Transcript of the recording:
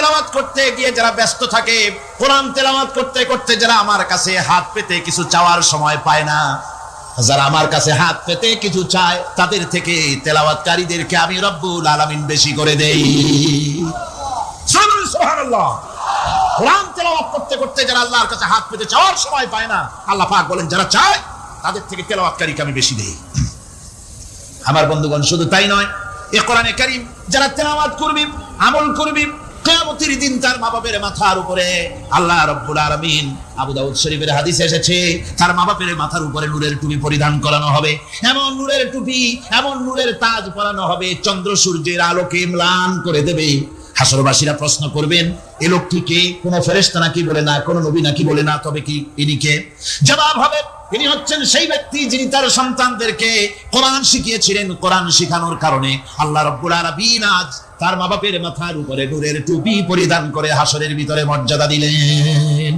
তেলাওয়াত করতে গিয়ে যারা ব্যস্ত থাকে, কোরআন তেলাওয়াত করতে করতে যারা আমার কাছে হাত পেতে কিছু চাওয়ার সময় পায় না, যারা আমার কাছে হাত পেতে কিছু চায়, তাদের থেকে তেলাওয়াতকারীদেরকে আমি রব্বুল আলামিন বেশি করে দেই। সুবহানাল্লাহ। কোরআন তেলাওয়াত করতে করতে যারা আল্লাহর কাছে হাত পেতে চাওয়ার সময় পায় না, আল্লাহ পাক বলেন যারা চায় তাদের থেকে তেলাওয়াতকারীকে আমি বেশি দেই। আমার বন্ধুগণ, শুধু তাই নয়, এই কোরআনে কারীম যারা তেলাওয়াত করবে, আমল করবে, কিয়ামতের দিন তার মা বাপের মাথার উপরে আল্লাহ রাব্বুল আলামিন, আবু দাউদ শরীফের হাদিসে এসেছে, তার মা বাপের মাথার উপরে নূরের টুপি পরিধান করানো হবে। এমন নূরের টুপি, এমন নূরের তাজ পরানো হবে, চন্দ্র সূর্যের আলোকে ম্লান করে দেবে। হাসরবাসীরা প্রশ্ন করবেন, এই লোকটি কে? কোন ফেরেশতা নাকি? বলে না। কোন নবী নাকি? বলে না। তবে কি ইনি কে? জবাব হবে, তিনি হচ্ছেন সেই ব্যক্তি যিনি তার সন্তানদেরকে কোরআন শিখিয়েছিলেন। কোরআন শিখানোর কারণে আল্লাহ রাব্বুল আলামিন আজ তার মা বাপের মাথার উপরে নূরের টুপি পরিধান করে হাসরের ভিতরে মর্যাদা দিলেন।